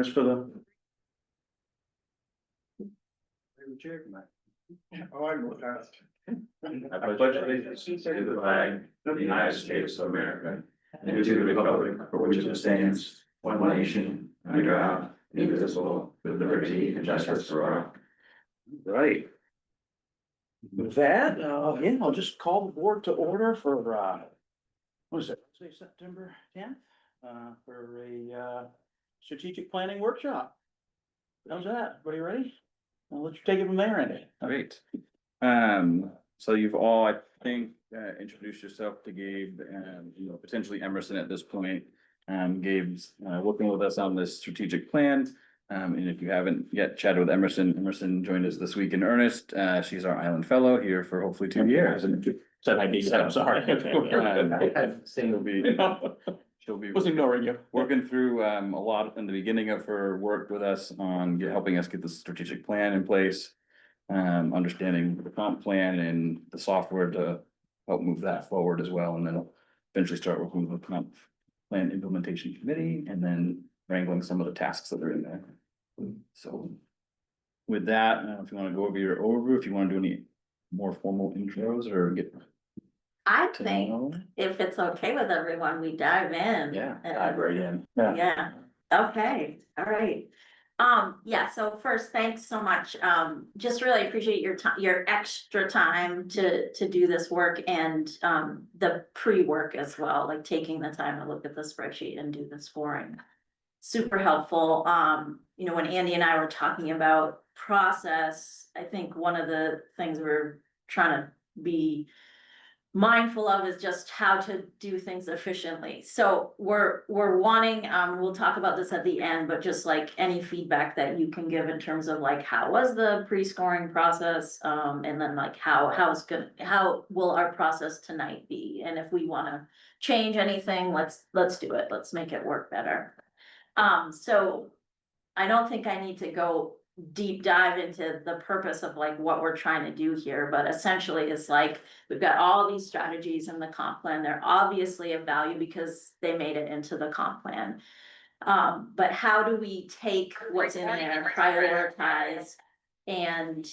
join us for the? Oh, I know that. I pledge allegiance to the flag of the United States of America and to the republic for which it stands, one nation, under God, indivisible, with liberty and justice for all. Right. With that, yeah, I'll just call the board to order for, what is it, say September 10th? For a, strategic planning workshop. How's that? Everybody ready? I'll let you take it from there, Andy. Great. So you've all, I think, introduced yourself to Gabe and, potentially Emerson at this point. Gabe's, working with us on this strategic plan. And if you haven't yet chatted with Emerson joined us this week in earnest. She's our island fellow here for hopefully 2 years. Said I need that, I'm sorry. She'll be Was ignoring you. working through a lot in the beginning of her work with us on helping us get the strategic plan in place. Understanding the comp plan and the software to help move that forward as well, and then eventually start working with the comp plan implementation committee and then wrangling some of the tasks that are in there. So with that, if you want to go over your overview, if you want to do any more formal intros or get I to think know. if it's okay with everyone, we dive in. Yeah, And- Dive right in. Yeah, okay, all right. Yeah, so first, thanks so much. Just really appreciate your time, your extra time to do this work and the pre-work as well, like taking the time to look at the spreadsheet and do the scoring. Super helpful. When Andy and I were talking about process, I think one of the things we're trying to be mindful of is just how to do things efficiently. So we're wanting, we'll talk about this at the end, but just like any feedback that you can give in terms of like, how was the pre-scoring process? And then like how will our process tonight be? And if we wanna change anything, let's do it. Let's make it work better. So I don't think I need to go deep dive into the purpose of like what we're trying to do here, but essentially it's like, we've got all these strategies in the comp plan. They're obviously of value because they made it into the comp plan. But how do we take what's in there, prioritize, and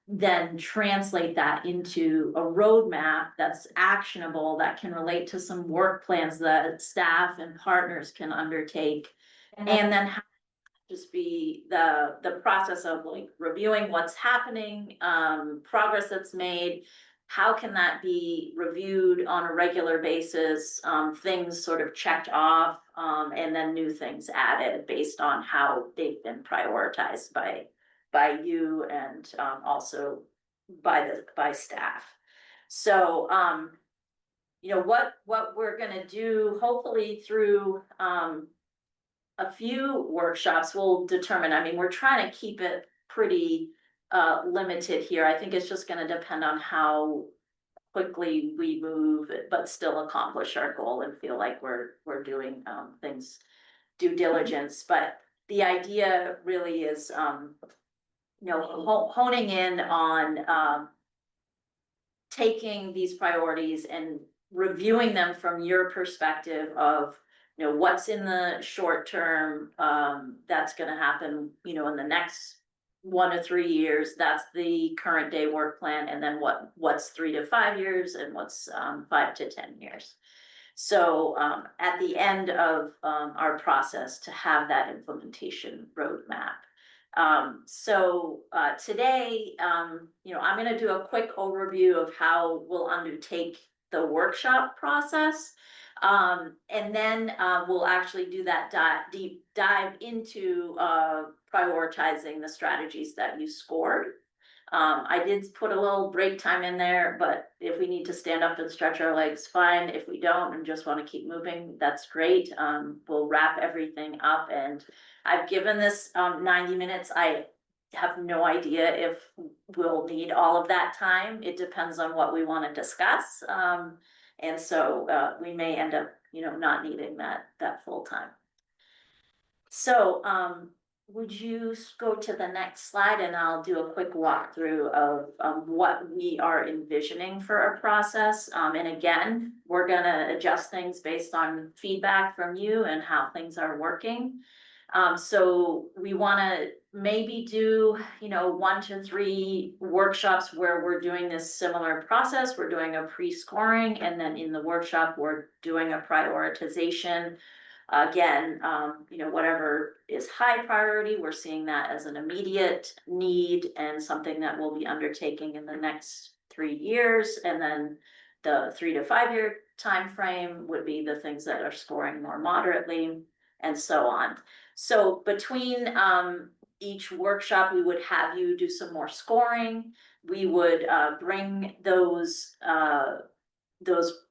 then translate that into a roadmap that's actionable, that can relate to some work plans that staff and partners can undertake, and then just be the process of like reviewing what's happening, progress that's made. How can that be reviewed on a regular basis? Things sort of checked off, and then new things added based on how they've been prioritized by you and also by staff. So what we're gonna do, hopefully through a few workshops will determine, I mean, we're trying to keep it pretty limited here. I think it's just gonna depend on how quickly we move, but still accomplish our goal and feel like we're doing things due diligence. But the idea really is honing in on taking these priorities and reviewing them from your perspective of what's in the short term, that's gonna happen, in the next 1 to 3 years. That's the current day work plan. And then what's 3 to 5 years and what's 5 to 10 years. So at the end of our process to have that implementation roadmap. Today, I'm gonna do a quick overview of how we'll undertake the workshop process. And then we'll actually do that deep dive into prioritizing the strategies that you scored. I did put a little break time in there, but if we need to stand up and stretch our legs, fine. If we don't and just want to keep moving, that's great. We'll wrap everything up, and I've given this 90 minutes. I have no idea if we'll need all of that time. It depends on what we want to discuss. And so we may end up, not needing that full time. So would you go to the next slide, and I'll do a quick walkthrough of what we are envisioning for our process. And again, we're gonna adjust things based on feedback from you and how things are working. So we wanna maybe do, 1 to 3 workshops where we're doing this similar process. We're doing a pre-scoring, and then in the workshop, we're doing a prioritization. Again, whatever is high priority, we're seeing that as an immediate need and something that we'll be undertaking in the next 3 years. And then the 3 to 5 year time frame would be the things that are scoring more moderately, and so on. So between each workshop, we would have you do some more scoring. We would bring those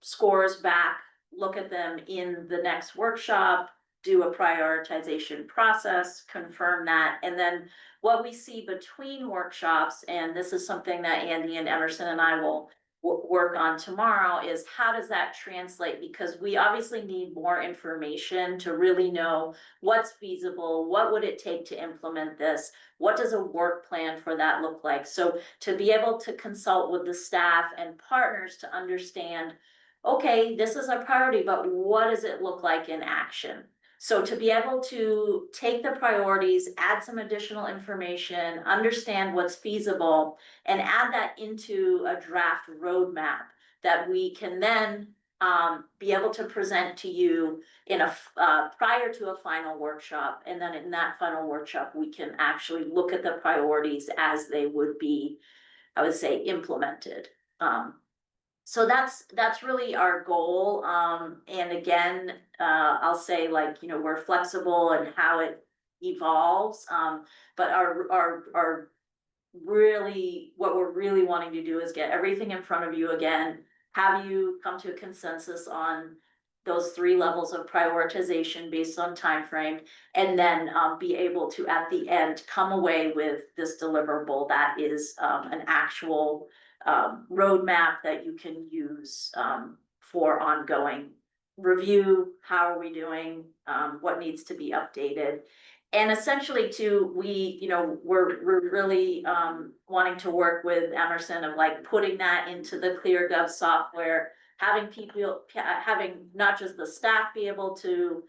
scores back, look at them in the next workshop, do a prioritization process, confirm that, and then what we see between workshops, and this is something that Andy and Emerson and I will work on tomorrow, is how does that translate? Because we obviously need more information to really know what's feasible, what would it take to implement this, what does a work plan for that look like? So to be able to consult with the staff and partners to understand, okay, this is a priority, but what does it look like in action? So to be able to take the priorities, add some additional information, understand what's feasible, and add that into a draft roadmap that we can then be able to present to you in prior to a final workshop. And then in that final workshop, we can actually look at the priorities as they would be, I would say, implemented. So that's really our goal. And again, I'll say, like, we're flexible in how it evolves. But our really, what we're really wanting to do is get everything in front of you again, have you come to a consensus on those 3 levels of prioritization based on time frame, and then be able to, at the end, come away with this deliverable that is an actual roadmap that you can use for ongoing review. How are we doing? What needs to be updated? And essentially too, we're really wanting to work with Emerson of, like, putting that into the ClearGov software, having not just the staff be able to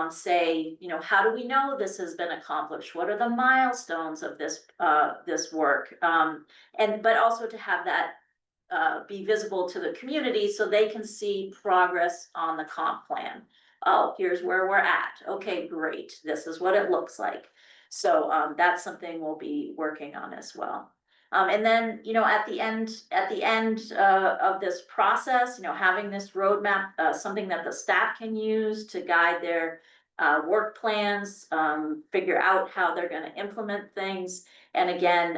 say, how do we know this has been accomplished? What are the milestones of this work? But also to have that be visible to the community so they can see progress on the comp plan. Oh, here's where we're at. Okay, great. This is what it looks like. So that's something we'll be working on as well. And then, at the end of this process, having this roadmap, something that the staff can use to guide their work plans, figure out how they're going to implement things. And again,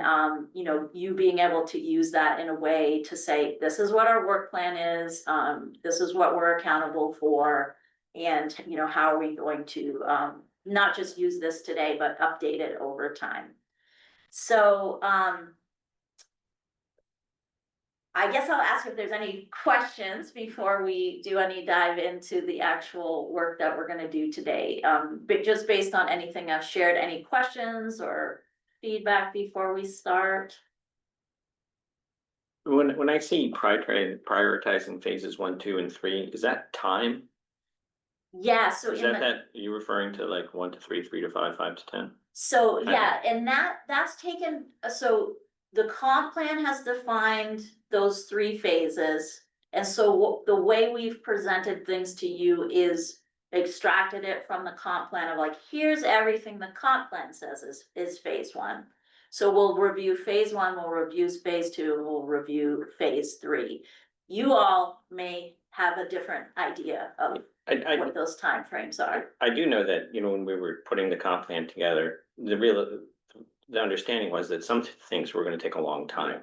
you being able to use that in a way to say, this is what our work plan is, this is what we're accountable for, and how are we going to not just use this today, but update it over time. So I guess I'll ask if there's any questions before we do any dive into the actual work that we're going to do today. But just based on anything I've shared, any questions or feedback before we start? When I see prioritizing phases 1, 2, and 3, is that time? Yeah, so Is that you're referring to, like, 1 to 3, 3 to 5, 5 to 10? So yeah, and that's taken, so the comp plan has defined those 3 phases. And so the way we've presented things to you is extracted it from the comp plan of, like, here's everything the comp plan says is phase 1. So we'll review phase 1, we'll review phase 2, and we'll review phase 3. You all may have a different idea of what those timeframes are. I do know that, when we were putting the comp plan together, the understanding was that some things were going to take a long time,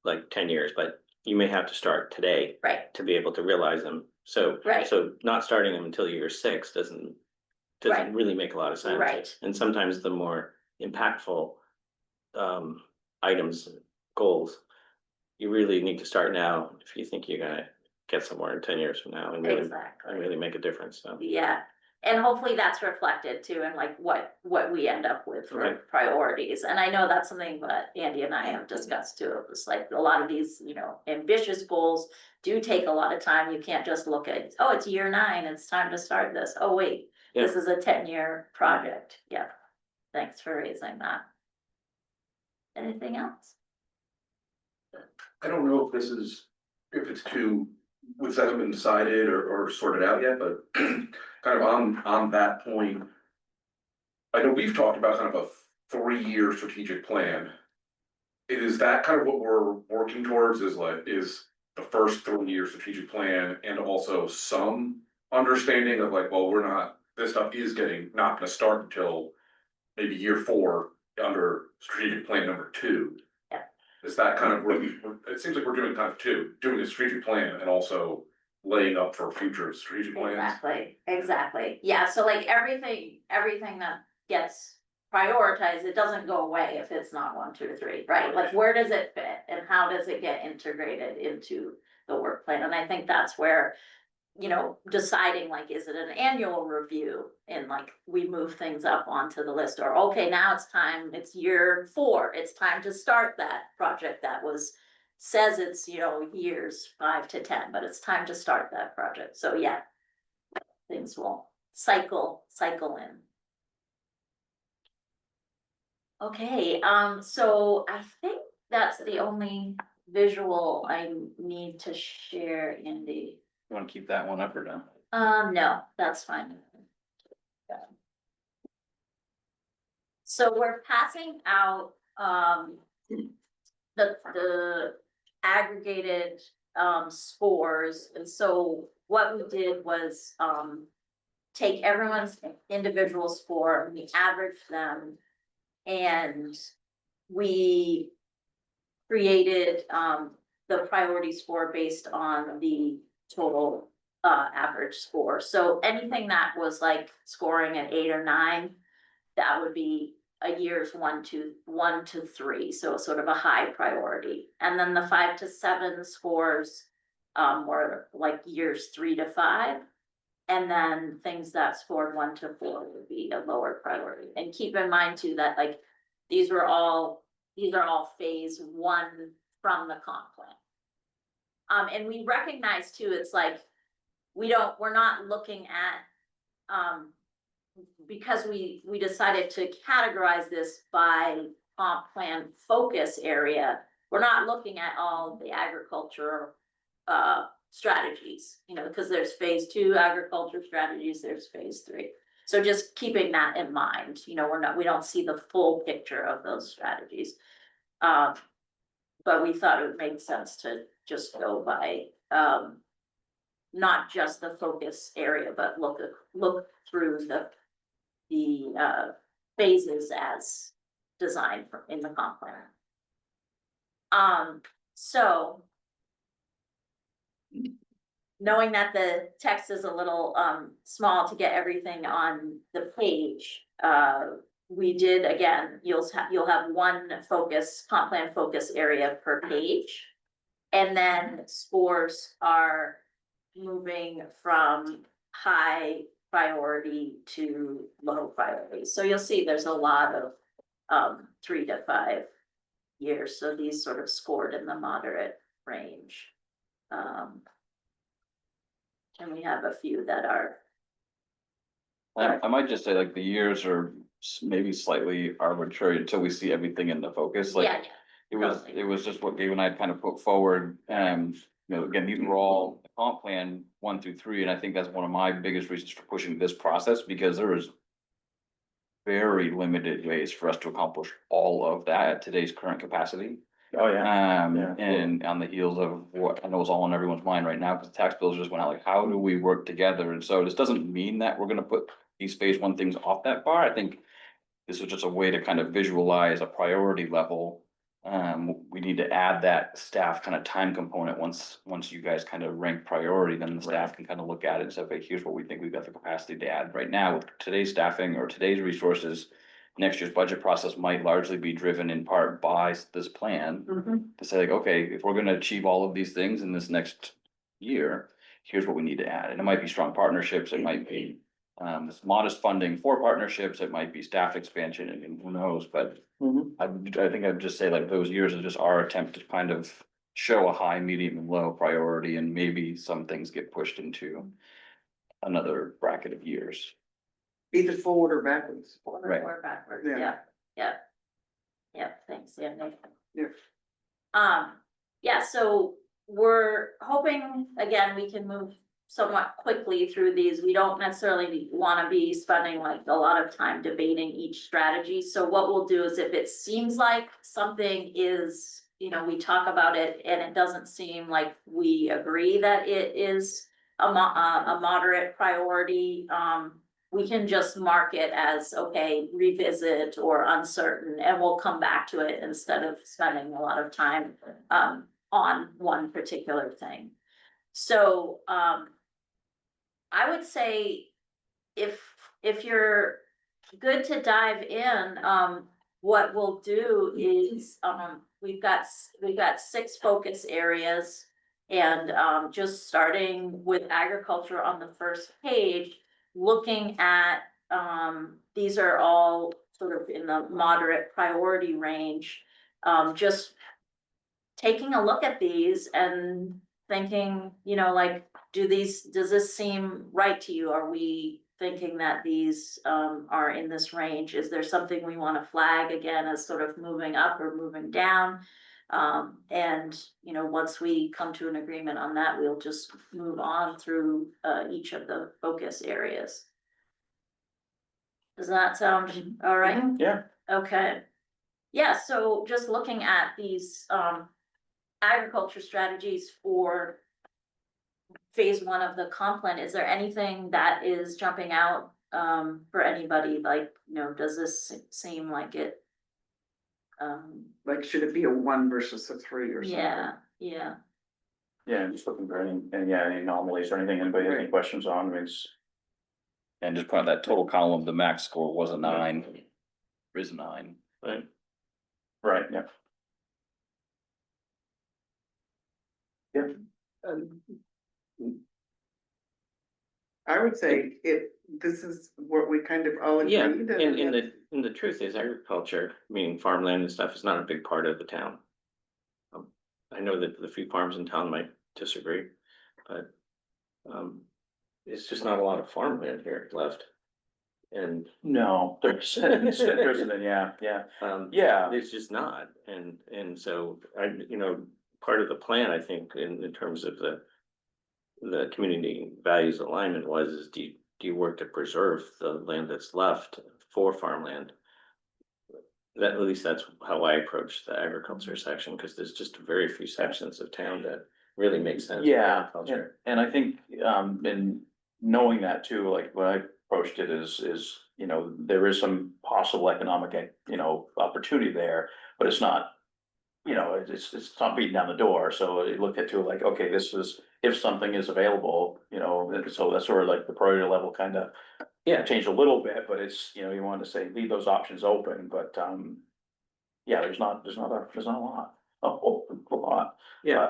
like 10 years, but you may have to start today, right, to be able to realize them. So, right, so not starting them until year 6 doesn't right, really make a lot of sense. right, And sometimes the more impactful items, goals, you really need to start now if you think you're gonna get somewhere in 10 years from now and exactly, really make a difference. So yeah. And hopefully that's reflected too in, like, what we end up with for Right. priorities. And I know that's something that Andy and I have discussed too. It's like a lot of these, ambitious goals do take a lot of time. You can't just look at, oh, it's year 9, it's time to start this. Oh, wait, this is a 10-year project, yeah. Thanks for raising that. Anything else? I don't know if this is, if it's too, which hasn't been decided or sorted out yet, but kind of on that point. I know we've talked about kind of a 3-year strategic plan. Is that kind of what we're working towards, is the first 3-year strategic plan and also some understanding of like, well, this stuff is not gonna start until maybe year 4 under strategic plan number 2. Yeah. Is that kind of it seems like we're doing kind of two, doing a strategic plan and also laying up for future strategic plans. Exactly, yeah, so like everything that gets prioritized, it doesn't go away if it's not 1, 2, or 3, right? Like, where does it fit and how does it get integrated into the work plan? And I think that's where, deciding like, is it an annual review? And like, we move things up onto the list, or okay, now it's year 4, it's time to start that project that says it's, years 5 to 10, but it's time to start that project. So yeah, things will cycle in. Okay, so I think that's the only visual I need to share, Andy. You wanna keep that one up or down? No, that's fine. So we're passing out, the aggregated, scores, and so what we did was, take everyone's individual score, and we averaged them, and we created, the priority score based on the total average score. So anything that was like scoring at 8 or 9, that would be a year's 1 to 3, so sort of a high priority. And then the 5 to 7 scores were like years 3 to 5. And then things that scored 1 to 4 would be a lower priority. And keep in mind too that like these are all phase 1 from the comp plan. And we recognize too, it's like, we're not looking at, because we decided to categorize this by comp plan focus area, we're not looking at all the agriculture, strategies, because there's phase 2 agriculture strategies, there's phase 3. So just keeping that in mind, we don't see the full picture of those strategies. But we thought it would make sense to just go by, not just the focus area, but look through the phases as designed in the comp plan. So knowing that the text is a little small to get everything on the page, we did, again, you'll have one comp plan focus area per page. And then scores are moving from high priority to low priority. So you'll see there's a lot of 3 to 5 years. So these sort of scored in the moderate range. And we have a few that are. I might just say like the years are maybe slightly arbitrary until we see everything in the focus, like. Yeah. It was just what Gabe and I kind of put forward, again, these were all comp plan 1 through 3, and I think that's one of my biggest reasons for pushing this process, because there is. Very limited ways for us to accomplish all of that at today's current capacity. Oh, yeah. And on the heels of what I know is all on everyone's mind right now, because the tax bills just went out, like, how do we work together? And so this doesn't mean that we're gonna put these phase 1 things off that far. I think this is just a way to kind of visualize a priority level. We need to add that staff kind of time component once you guys kind of rank priority, then the staff can kind of look at it and say, okay, here's what we think we've got the capacity to add right now with today's staffing or today's resources. Next year's budget process might largely be driven in part by this plan to say like, okay, if we're gonna achieve all of these things in this next year, here's what we need to add. And it might be strong partnerships, it might be this modest funding for partnerships, it might be staff expansion, and who knows, but I think I'd just say like those years are just our attempt to kind of show a high, medium, and low priority, and maybe some things get pushed into another bracket of years. Either forward or backwards. Forward Right. or backwards, Yeah. yeah, thanks, yeah, Nathan. Yeah. Yeah, so we're hoping, again, we can move somewhat quickly through these. We don't necessarily wanna be spending like a lot of time debating each strategy. So what we'll do is if it seems like something is, you know, we talk about it and it doesn't seem like we agree that it is a moderate priority, we can just mark it as, okay, revisit or uncertain, and we'll come back to it instead of spending a lot of time on one particular thing. So, I would say if you're good to dive in, what we'll do is, we've got 6 focus areas. And, just starting with agriculture on the first page, looking at, these are all sort of in the moderate priority range. Just taking a look at these and thinking, you know, like, does this seem right to you? Are we thinking that these are in this range? Is there something we want to flag again as sort of moving up or moving down? And, you know, once we come to an agreement on that, we'll just move on through each of the focus areas. Does that sound all right? Yeah. Okay. Yeah, so just looking at these agriculture strategies for phase 1 of the comp plan, is there anything that is jumping out for anybody? Like, you know, does this seem like it? Like, should it be a 1 versus a 3 or something? Yeah. Yeah, just looking for any anomalies or anything, anybody have any Right. questions on, I mean, And just point out that total column, the max score was a 9, is a 9. Right. right, yeah. I would say this is what we kind of all Yeah, agreed. and the truth is agriculture, meaning farmland and stuff, is not a big part of the town. I know that the few farms in town might disagree, but it's just not a lot of farmland here left. And No, there's, yeah, yeah. it's just not, and so you know, part of the plan, I think, in terms of the community values alignment is do you work to preserve the land that's left for farmland? That, at least that's how I approach the agriculture section, because there's just very few sections of town that really make sense for Yeah, agriculture. and I think, in knowing that too, like when I approached it is, you know, there is some possible economic, you know, opportunity there, but it's not, you know, it's not beating down the door, so it looked at too like, okay, this is, if something is available, you know, so that's sort of like the priority level kind of Yeah, changed a little bit, but it's, you know, you wanted to say, leave those options open, but, yeah, there's not a lot, a whole lot. yeah.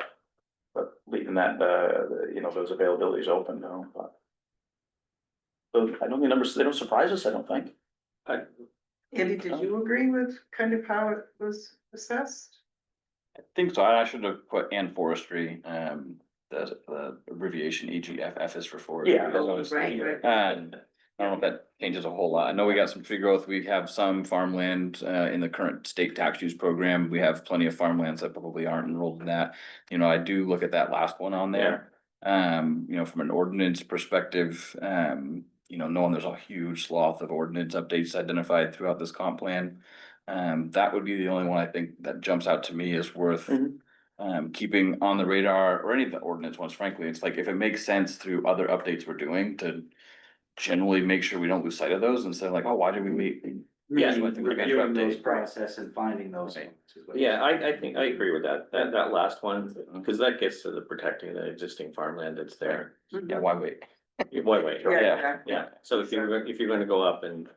But leaving that, you know, those availabilities open, no, but. So I don't think numbers, they don't surprise us, I don't think. Andy, did you agree with kind of how it was assessed? I think so. I should have put and forestry, the abbreviation EGFF is for forestry. Yeah. That's what I was Right, thinking. right. And I don't know if that changes a whole lot. I know we got some tree growth. We have some farmland in the current state tax use program. We have plenty of farmlands that probably aren't enrolled in that. You know, I do look at that last one on there. You know, from an ordinance perspective, you know, knowing there's a huge swath of ordinance updates identified throughout this comp plan. That would be the only one I think that jumps out to me as worth keeping on the radar, or any of the ordinance ones, frankly. It's like, if it makes sense through other updates we're doing, to generally make sure we don't lose sight of those, instead of like, oh, why did we wait? Yeah, So I think we Reviewing those update. process and finding those. Right. Yeah, I think I agree with that last one, because that gets to the protecting the existing farmland that's there. Yeah, why wait? Wait, Yeah. yeah, so if you're gonna go up and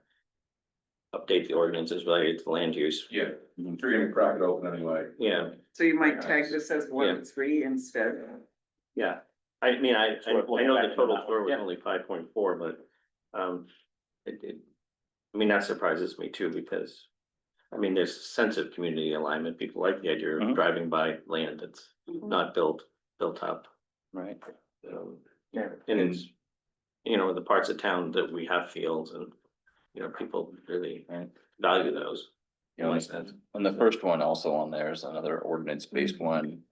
update the ordinances related to land use. Yeah, you're gonna crack it open anyway. Yeah, So you might tag this as 1 and 3 instead. yeah, I mean, I So we're know back the to total that score one, was yeah. only 5.4, but, I mean, that surprises me too, because, I mean, there's a sense of community alignment, people like the idea of Mhm. driving by land that's not built up. Right. Um, Yeah. and it's, you know, the parts of town that we have fields and you know, people really Right. value those. You know, Like that. on the first one also on there is another ordinance-based one,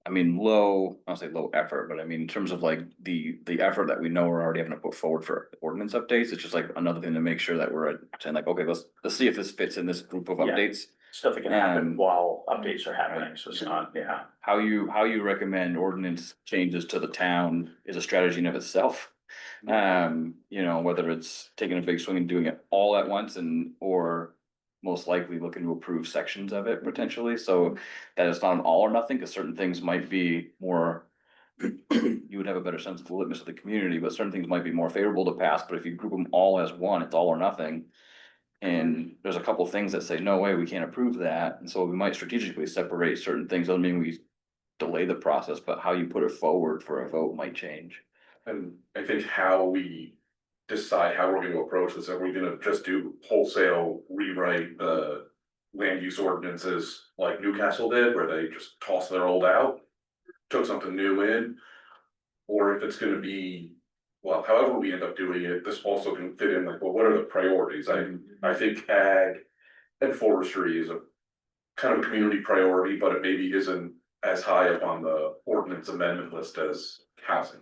I mean, I'll say low effort, but I mean, in terms of like the effort that we know we're already having to put forward for ordinance updates, it's just like another thing to make sure that we're saying like, okay, let's see if this fits in this group of Yeah. updates. Stuff that can happen Um, while updates are happening, so it's not, yeah. How you recommend ordinance changes to the town is a strategy in of itself. You know, whether it's taking a big swing and doing it all at once or most likely looking to approve sections of it potentially, so that it's not an all or nothing, because certain things might be more. You would have a better sense of the litmus of the community, but certain things might be more favorable to pass, but if you group them all as one, it's all or nothing. And there's a couple things that say, no way, we can't approve that, and so we might strategically separate certain things, doesn't mean we delay the process, but how you put it forward for a vote might change. And I think how we decide how we're gonna approach this, are we gonna just do wholesale rewrite the land use ordinances like Newcastle did, where they just toss their old out, took something new in? Or if it's gonna be, well, however we end up doing it, this also can fit in like, well, what are the priorities? I think ag and forestry is a kind of a community priority, but it maybe isn't as high up on the ordinance amendment list as housing.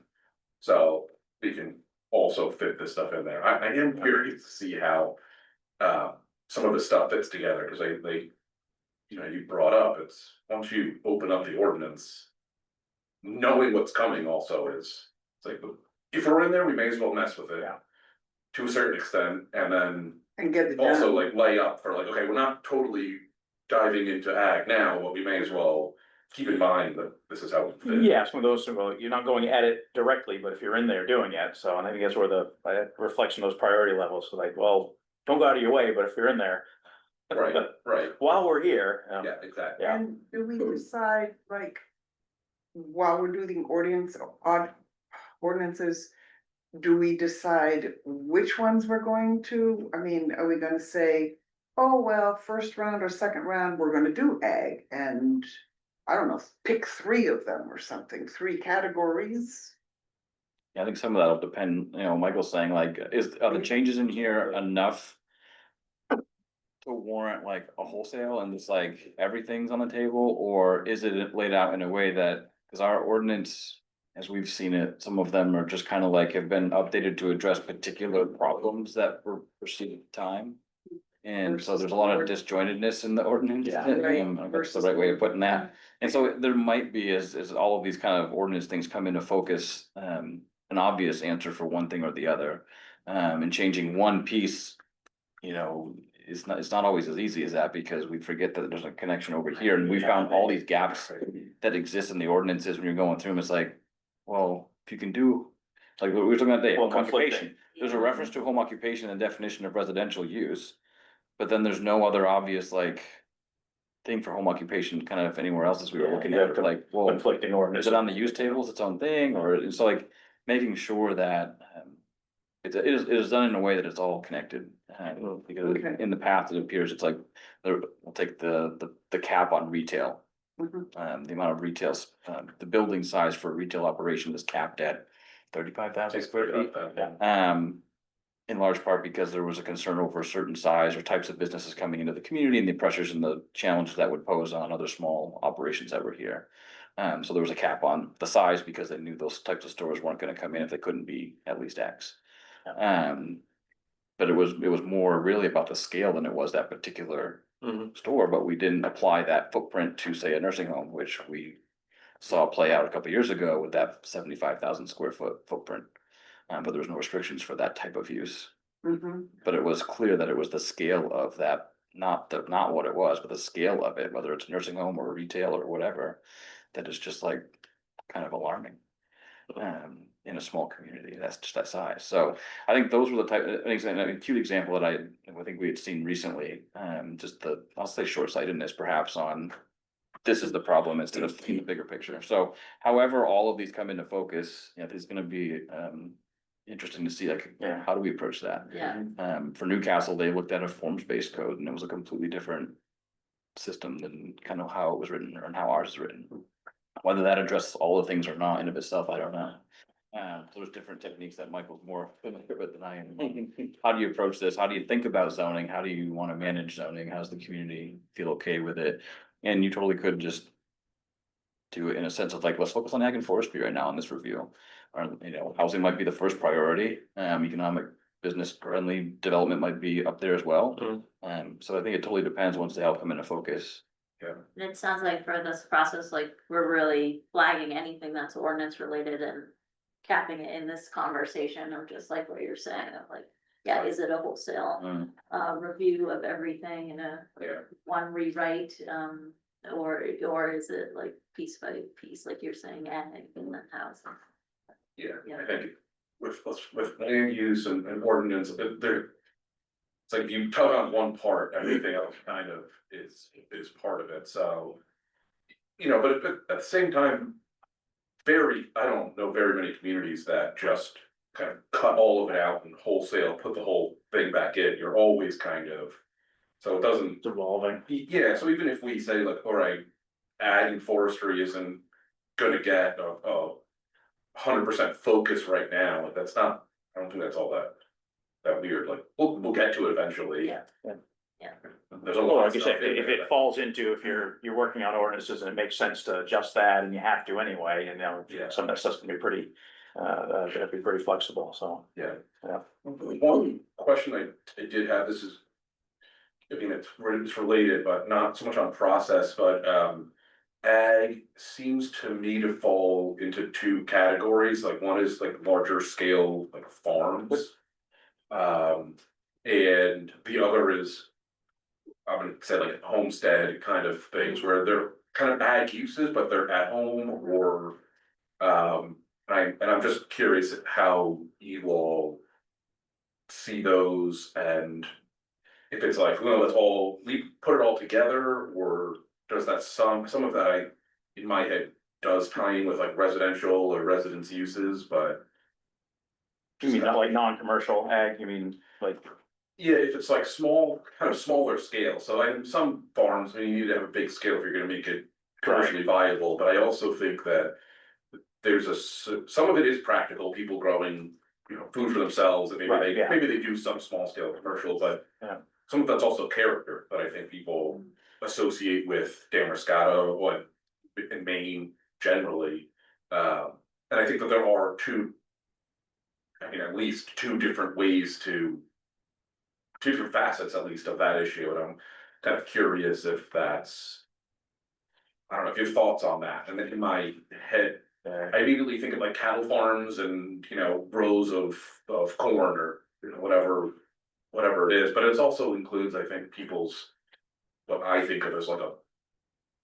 So we can also fit this stuff in there. I am curious to see how some of the stuff fits together, because they, you know, you brought up, it's, once you open up the ordinance, knowing what's coming also is, it's like, if we're in there, we may as well mess with it. Yeah. To a certain extent, and then And get it also done. like lay up for like, okay, we're not totally diving into ag now, but we may as well keep in mind that this is how we fit. Yeah, some of those, well, you're not going at it directly, but if you're in there doing it, so, and I think that's where the reflection of those priority levels, so like, well, don't go out of your way, but if you're in there. Right, right, While we're here. yeah, exactly. Yeah. And do we decide, like, while we're doing ordinances, do we decide which ones we're going to? I mean, are we gonna say, oh, well, first round or second round, we're gonna do ag and I don't know, pick 3 of them or something, 3 categories? Yeah, I think some of that'll depend, you know, Michael's saying like, are the changes in here enough to warrant like a wholesale and it's like everything's on the table, or is it laid out in a way that, because our ordinance, as we've seen it, some of them are just kind of like have been updated to address particular problems that were perceived at the time. And so there's a lot of disjointedness in the ordinance. Yeah. I don't know if that's the right way of putting that. And so there might be, as all of these kind of ordinance things come into focus, an obvious answer for one thing or the other. And changing one piece, you know, it's not always as easy as that, because we forget that there's a connection over here, and we found all these gaps that exist in the ordinances when you're going through them. It's like, well, if you can do, like, we were talking about today, Well, home occupation. There's a reference to home occupation and definition of residential use, but then there's no other obvious like thing for home occupation kind of anywhere else as we were Yeah, looking you at have it, like, well, Conflicting is ordinance. it on the use tables, its own thing, or it's like making sure that it is done in a way that it's all connected. Because Okay. in the past, it appears it's like, we'll take the cap on retail. Mhm. The amount of retails, the building size for a retail operation is capped at 35,000 square feet. In large part because there was a concern over a certain size or types of businesses coming into the community and the pressures and the challenges that would pose on other small operations that were here. So there was a cap on the size because they knew those types of stores weren't gonna come in if they couldn't be at least X. But it was more really about the scale than it was that particular store, but we didn't apply that footprint to, say, a nursing home, which we saw play out a couple years ago with that 75,000 square foot footprint. But there was no restrictions for that type of use. Mhm. But it was clear that it was the scale of that, not what it was, but the scale of it, whether it's nursing home or retail or whatever, that is just like kind of alarming. In a small community, that's just that size. So I think those were the type, an acute example that I think we had seen recently, just I'll say short-sightedness perhaps on this is the problem instead of the bigger picture. So however, all of these come into focus, you know, there's gonna be, interesting to see, like, Yeah. how do we approach that? Yeah, For Newcastle, they looked at a forms-based code and it was a completely different system than kind of how it was written or how ours is written. Whether that addresses all the things or not in of itself, I don't know. So there's different techniques that Michael's more familiar with than I am. How do you approach this? How do you think about zoning? How do you want to manage zoning? How does the community feel okay with it? And you totally could just do it in a sense of like, let's focus on ag and forestry right now in this review. Or, you know, housing might be the first priority, economic business friendly development might be up there as well. So I think it totally depends once they all come into focus. And it sounds like for this process, like, we're really flagging anything that's ordinance related and capping it in this conversation of just like what you're saying of like, yeah, is it a wholesale review of everything in a one rewrite, or is it like piece by piece, like you're saying, ag and then housing? Yeah, I think with land use and ordinance, there. It's like if you tug on one part, everything else kind of is part of it, so. You know, but at the same time. I don't know very many communities that just kind of cut all of it out and wholesale, put the whole thing back in, you're always kind of. So it doesn't. It's evolving. Yeah, so even if we say like, all right, ag and forestry isn't gonna get a 100% focus right now, like that's not, I don't think that's all that weird, like, we'll get to it eventually. Yeah. There's a Well, lot like of you stuff said, in if there it that- falls into, if you're working on ordinances and it makes sense to adjust that and you have to anyway, and Yeah. some of that stuff's gonna be pretty, gonna be pretty flexible, so. Yeah. Yeah. One question I did have, this is. I mean, it's related, but not so much on process, but ag seems to me to fall into two categories, like one is like larger scale, like farms. And the other is, I'm gonna say like homestead kind of things where they're kind of ag uses, but they're at home or. I'm just curious how you all see those and if it's like, well, we put it all together, or does that some of that in my head does tie in with like residential or residence uses, but. You mean not like non-commercial ag, you mean like, Yeah, if it's like kind of smaller scale, so in some farms, I mean, you need to have a big scale if you're gonna make it commercially viable, but I also think that. Some of it is practical, people growing, food for themselves, and Right, yeah. maybe they do some small scale commercial, but. Yeah. Some of that's also character that I think people associate with Damariscotta or in Maine generally. And I think that there are at least two different ways two different facets at least of that issue, and I'm kind of curious if that's. I don't know if you have thoughts on that, and then in my head, I immediately think of like cattle farms and, rows of corn or, whatever it is, but it also includes, I think, what I think of as like a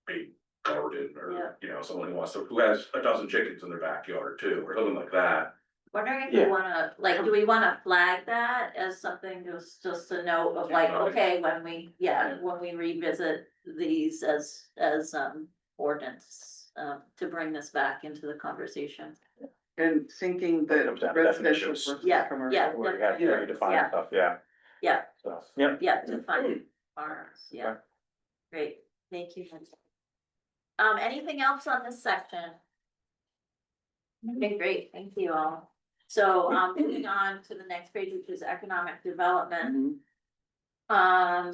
big garden or, someone who has a dozen chickens in their backyard too, or something like that. Wondering if Yeah. you wanna, like, do we wanna flag that as something just a note of like, okay, when we revisit these as ordinance, to bring this back into the conversation. And thinking that Comes down to residential definitions. versus Yeah, commercial. yeah. where you have to define Yeah. stuff, yeah. Yeah, So, yeah. yeah, define farms, yeah. Okay. Great, thank you. Anything else on this section? Okay, great, thank you all. So, moving on to the next page, which is economic development. I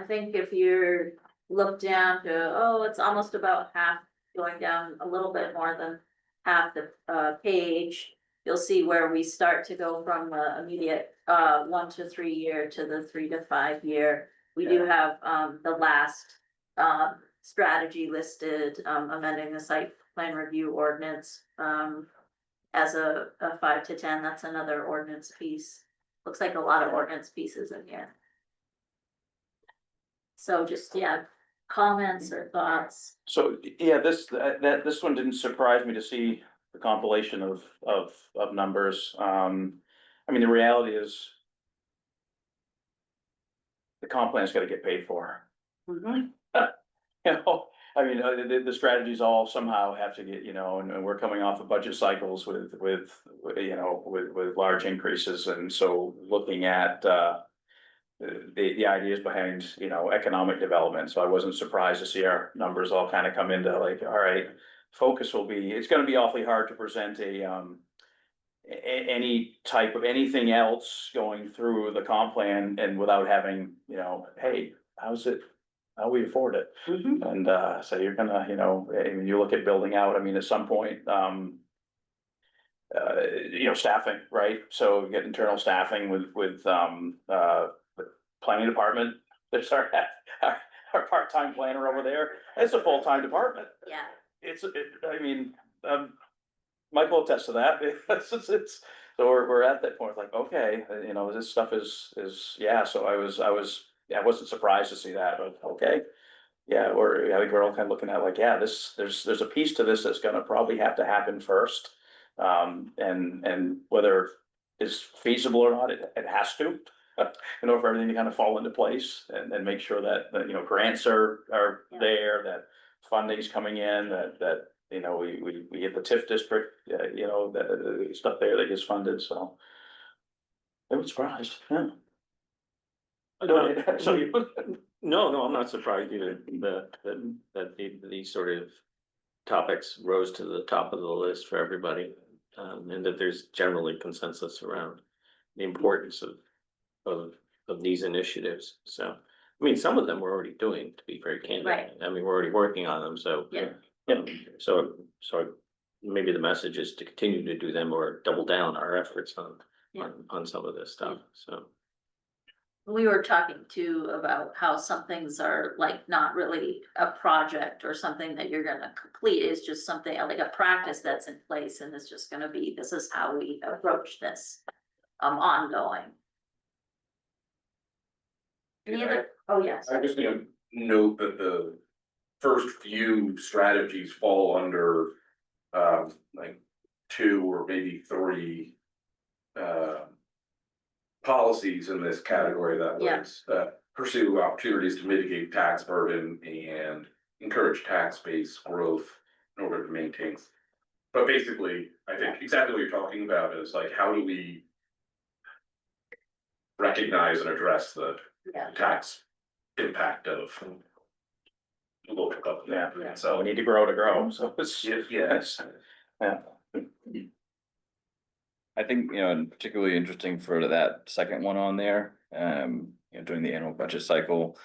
think if you're look down to, it's almost about half, going down a little bit more than half the page. You'll see where we start to go from the immediate 1 to 3 year to the 3 to 5 year. We do have the last strategy listed, amending the site plan review ordinance as a 5 to 10. That's another ordinance piece. Looks like a lot of ordinance pieces in here. So just, comments or thoughts? So, yeah, this one didn't surprise me to see the compilation of numbers. I mean, the reality is. The comp plan's gotta get paid for. I mean, the strategies all somehow have to get, and we're coming off of budget cycles with large increases, and so looking at. The ideas behind, economic development, so I wasn't surprised to see our numbers all kind of come into like, all right. Focus will be, it's gonna be awfully hard to present any type of anything else going through the comp plan and without having, hey, how's it? How we afford it? Mhm. And, so you're gonna, when you look at building out, I mean, at some point, staffing, right? So get internal staffing with planning department. There's our part-time planner over there. It's a full-time department. Yeah, I mean, Michael will attest to that. So we're at that point, like, okay, this stuff is, yeah, so I wasn't surprised to see that, but okay. Yeah, I think we're all kind of looking at like, yeah, there's a piece to this that's gonna probably have to happen first. And whether it's feasible or not, it has to. For everything to kind of fall into place and make sure that, grants are Yeah. there, that funding's coming in, that, we get the TIF district, the stuff there that gets funded, so. I was surprised, yeah. So you. No, I'm not surprised either, that these sort of topics rose to the top of the list for everybody. And that there's generally consensus around the importance of these initiatives, so. I mean, some of them we're already doing, to be very candid. Right. I mean, we're already working on them, so. Yeah. So maybe the message is to continue to do them or double down our efforts on some of this stuff, so. we were talking too about how some things are like not really a project or something that you're gonna complete. It's just something like a practice that's in place and it's just gonna be, this is how we approach this ongoing. Any other, oh, yes. I just, note that the first few strategies fall under, like, two or maybe three, policies in this category that Yeah. was, pursue opportunities to mitigate tax burden and encourage tax base growth in order to maintain. But basically, I think exactly what you're talking about is like, how do we recognize and address the Yeah. tax impact of local government? Yeah. So we need to grow, so it's, Yes. yeah. I think, and particularly interesting for that second one on there, during the annual budget cycle.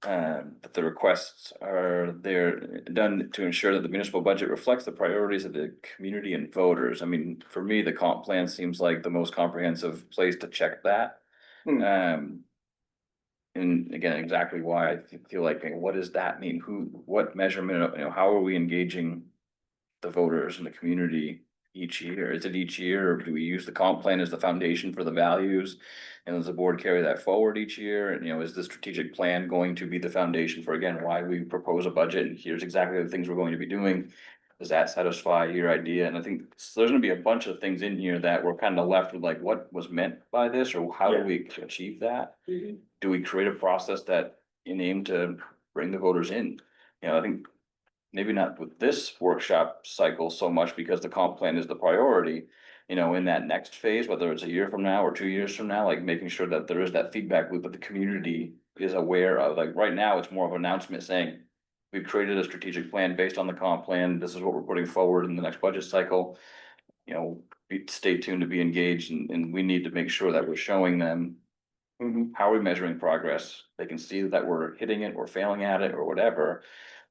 That the requests are there done to ensure that the municipal budget reflects the priorities of the community and voters. I mean, for me, the comp plan seems like the most comprehensive place to check that. Hmm. And again, exactly why I feel like, what does that mean? What measurement, how are we engaging the voters and the community each year? Is it each year, or do we use the comp plan as the foundation for the values? And does the board carry that forward each year? And, is the strategic plan going to be the foundation for, again, why we propose a budget? And here's exactly the things we're going to be doing. Does that satisfy your idea? And I think there's gonna be a bunch of things in here that we're kind of left with, like, what was meant by this, or how do Yeah. we achieve that? Do we create a process that aim to bring the voters in? I think maybe not with this workshop cycle so much because the comp plan is the priority. In that next phase, whether it's a year from now or 2 years from now, like making sure that there is that feedback loop that the community is aware of. Like right now, it's more of an announcement saying, we've created a strategic plan based on the comp plan. This is what we're putting forward in the next budget cycle. Stay tuned to be engaged, and we need to make sure that we're showing them how are we measuring progress? They can see that we're hitting it or failing at it or whatever.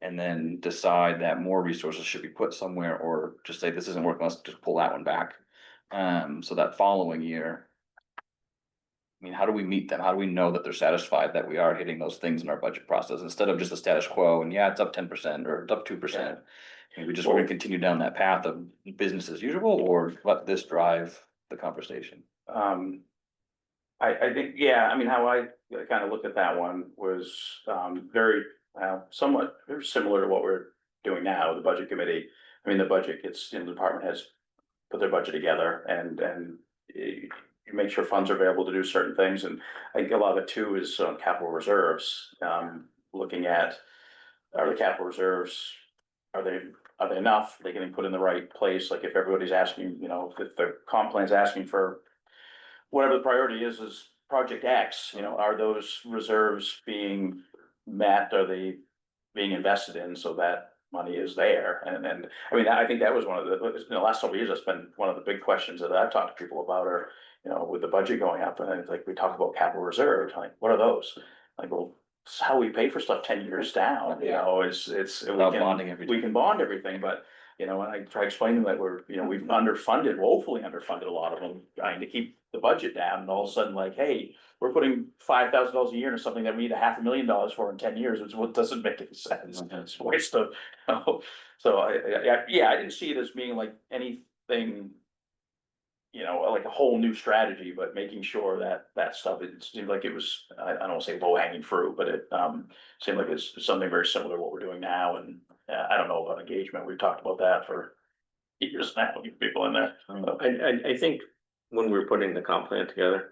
And then decide that more resources should be put somewhere, or just say, this isn't working, let's just pull that one back. So that following year. I mean, how do we meet them? How do we know that they're satisfied that we are hitting those things in our budget process instead of just a status quo and yeah, it's up 10% or it's up 2%? And we're gonna continue down that path of business as usual, or let this drive the conversation? I think, yeah, I mean, how I kind of looked at that one was, very, somewhat very similar to what we're doing now, the budget committee. I mean, the budget gets, the department has put their budget together and you make sure funds are available to do certain things. And I think a lot of it too is capital reserves, looking at, are the capital reserves, are they enough? Are they getting put in the right place? Like if everybody's asking, if the comp plan's asking for whatever the priority is project X, are those reserves being met? Are they being invested in so that money is there, and, I mean, I think that was one of the, in the last couple of years, that's been one of the big questions that I've talked to people about are, with the budget going up, and it's like, we talk about capital reserves, like, what are those? Like, well, it's how we pay for stuff 10 years down, it's. Without bonding everything. We can bond everything, but, and I try explaining that we're, we've underfunded, woefully underfunded a lot of them, trying to keep the budget down, and all of a sudden, like, hey, we're putting $5,000 a year into something that we need $500,000 for in 10 years, which what doesn't make any sense. It's a waste of, so I didn't see it as being like anything, like a whole new strategy, but making sure that that stuff, it seemed like it was, I don't wanna say low hanging fruit, but it, seemed like it's something very similar to what we're doing now, and I don't know about engagement, we've talked about that for years now, with people in there. I think when we were putting the comp plan together,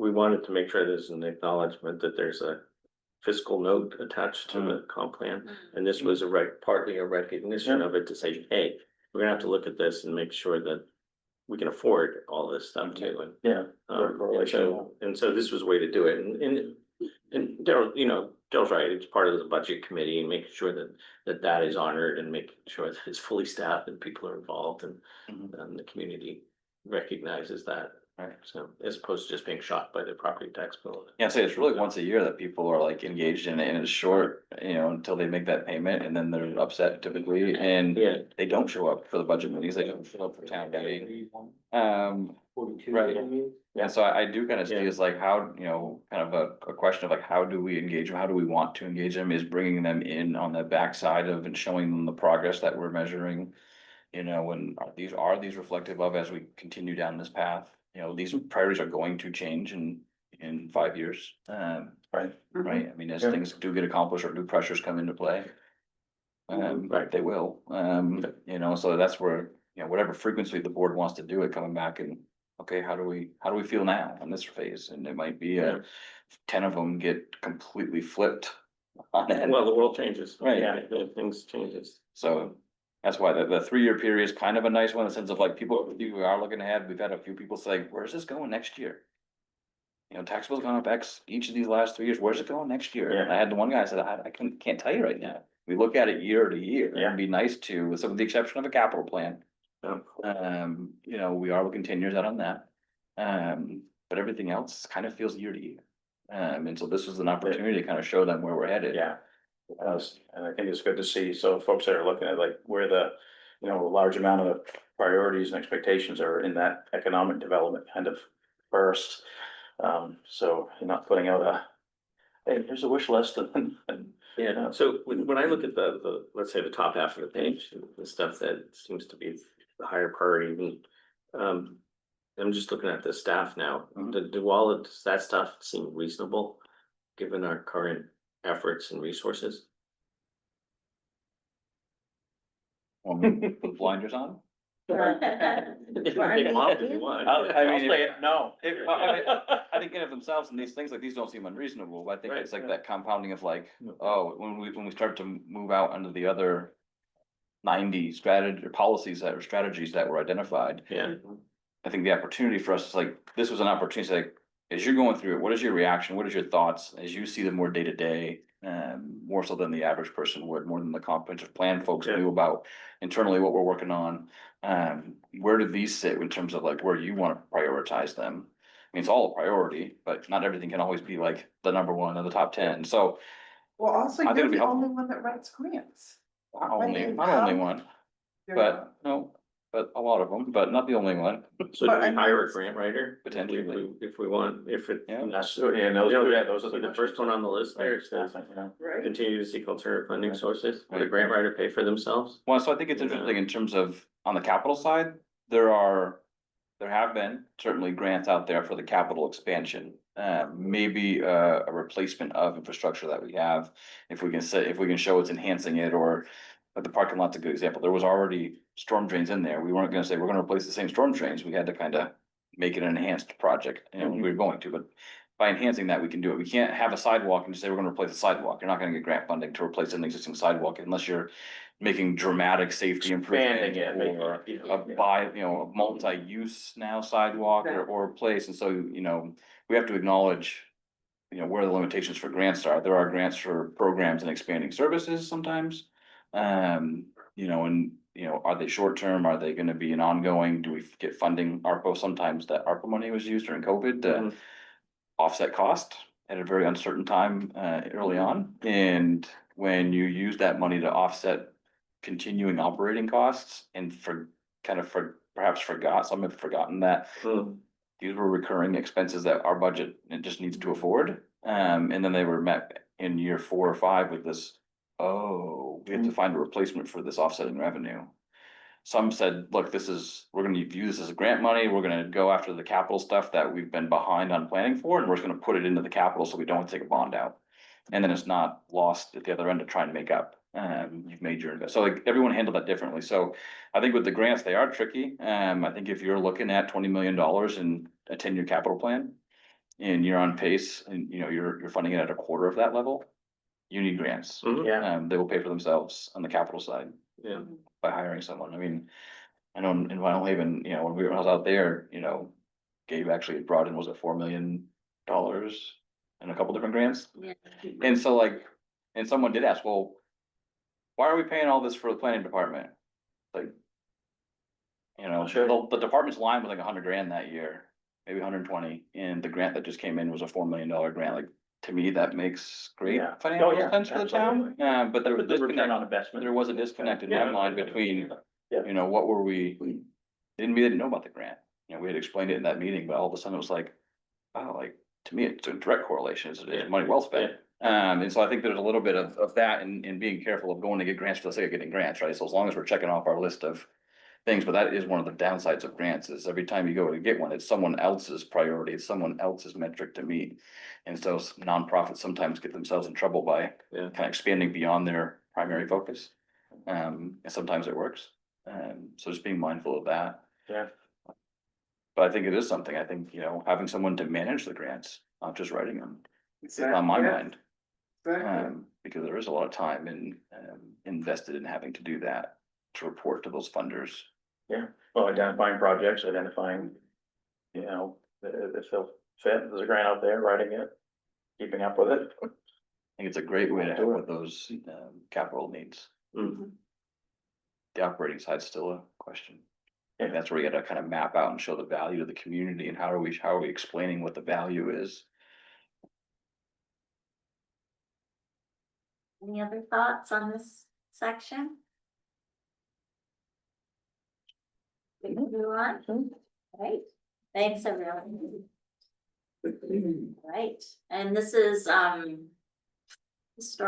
we wanted to make sure there's an acknowledgement that there's a fiscal note attached to the comp plan. And this was partly a recognition of it to say, hey, we're gonna have to look at this and make sure that we can afford all this stuff too. And, Yeah. and so this was a way to do it. And Daryl, Daryl's right, it's part of the budget committee and making sure that is honored and making sure that it's fully staffed and people are involved and the community recognizes that. Right. So as opposed to just being shocked by the property tax bill. Yeah, so it's really once a year that people are like engaged in it, and it's short, until they make that payment, and then they're upset typically, and Yeah. they don't show up for the budget meetings, they don't show up for town meeting. Right, yeah, so I do kind of see as like how, kind of a question of like, how do we engage them, how do we want to engage them, is bringing them in on the backside of and showing them the progress that we're measuring. When are these reflective of as we continue down this path, these priorities are going to change in 5 years. Right, I mean, as things do get accomplished or new pressures come into play. Right, they will, so that's where, whatever frequency the board wants to do it, coming back and, okay, how do we feel now on this phase? And it might be 10 of them get completely flipped on it. Well, the world changes. Right. Yeah, things changes. So that's why the 3-year period is kind of a nice one, in the sense of like, people who are looking ahead, we've had a few people say, where's this going next year? Tax bill's gone up X each of these last 3 years, where's it going next year? Yeah. And I had the one guy said, I can't tell you right now. We look at it year to year, Yeah. it'd be nice to, with some of the exception of a capital plan. We are looking 10 years out on that. But everything else kind of feels year to year. And so this was an opportunity to kind of show them where we're headed. Yeah. And I think it's good to see, so folks that are looking at like where the, large amount of priorities and expectations are in that economic development kind of first. So you're not putting out hey, here's a wish list and. Yeah, so when I look at let's say the top half of the page, the stuff that seems to be the higher priority, I'm just looking at the staff now. Does that stuff seem reasonable, given our current efforts and resources? Put blinders on. Take them off if you want. No. I think in of themselves, and these things like these don't seem unreasonable, but I think it's like that compounding of like, when we start to move out under the other 90 strategy or policies that or strategies that were identified. Yeah. I think the opportunity for us is like, this was an opportunity to like, as you're going through it, what is your reaction? What is your thoughts as you see them more day to day? More so than the average person would, more than the comprehensive plan folks knew about internally what we're working on. Where do these sit in terms of like where you want to prioritize them? I mean, it's all a priority, but not everything can always be like the number one or the top 10. So Well, also, I think you're it'd be the helpful. only one that writes grants. not only How- one, You're but no, but a lot of them, but not the only one. So do But I we mean, hire a it's- grant writer? Potentially. If we want, if it. Yeah. That's, and those are The first one on the list there, it says, Right? continue to seek alternative funding sources. Would a Right. grant writer pay for themselves? Well, so I think it's interesting in terms of, on the capital side, there have been certainly grants out there for the capital expansion. Maybe a replacement of infrastructure that we have, if we can show it's enhancing it, or but the parking lot's a good example. There was already storm drains in there. We weren't gonna say we're gonna replace the same storm drains. We had to kind of make it an enhanced project, and we were going to, but by enhancing that, we can do it. We can't have a sidewalk and just say we're gonna replace the sidewalk. You're not gonna get grant funding to replace an existing sidewalk unless you're making dramatic safety improvement Expanding it, or making it, a multi-use now sidewalk or place. And so, we have to acknowledge, where the limitations for grants are. There are grants for programs and expanding services sometimes. You know, and, you know, are they short term? Are they gonna be an ongoing? Do we get funding ARPA? Sometimes that ARPA money was used during COVID to Mhm. offset cost at a very uncertain time, early on. And when you use that money to offset continuing operating costs and perhaps forgot, some have forgotten that Mm. these were recurring expenses that our budget, it just needs to afford. And then they were met in year 4 or 5 with this, oh, we have to find a replacement for this offsetting revenue. Some said, look, we're gonna view this as a grant money, we're gonna go after the capital stuff that we've been behind on planning for, and we're just gonna put it into the capital so we don't have to take a bond out. And then it's not lost at the other end to try and make up, you've made your investment. So like, everyone handled that differently, so I think with the grants, they are tricky. I think if you're looking at $20 million in a 10-year capital plan. And you're on pace and you know, you're funding it at a quarter of that level, you need grants. Mhm. Yeah, They will pay for themselves on the capital side yeah. by hiring someone. I mean, I know in Vinyl Haven, you know, when I was out there, you know, Gabe actually had brought in, was it $4 million in a couple different grants? Yeah. And so like, and someone did ask, well, why are we paying all this for the planning department? Like, you know, Sure. the department's line was like 100 grand that year, maybe 120, and the grant that just came in was a $4 million grant. Like, to me, that makes great Yeah. financial Oh, yeah, sense for the town. But there was a The return disconnect, on investment. there was a disconnect in my Yeah. mind between, Yeah. you know, what were we didn't know about the grant. You know, we had explained it in that meeting, but all of a sudden it was like, oh, like, to me, it's a direct correlation, it's money well spent. And so I think there's a little bit of that and being careful of going to get grants for the sake of getting grants, right? So as long as we're checking off our list of things, but that is one of the downsides of grants, is every time you go to get one, it's someone else's priority, it's someone else's metric to meet. And so nonprofits sometimes get themselves in trouble by Yeah. kind of expanding beyond their primary focus. And sometimes it works. So just being mindful of that. Yeah. But I think it is something, I think, you know, having someone to manage the grants, not just writing them, is on my Yeah, mind. exactly. Because there is a lot of time invested in having to do that, to report to those funders. Yeah, well, identifying projects, identifying, you know, if they'll fit, there's a grant out there, writing it, keeping up with it. I think it's a great way to help with those capital needs. Mhm. The operating side's still a question. And that's where you gotta kind of map out and show the value to the community and how are we explaining what the value is? Any other thoughts on this section? We can move on. Right, thanks everyone. Right, and this is, historic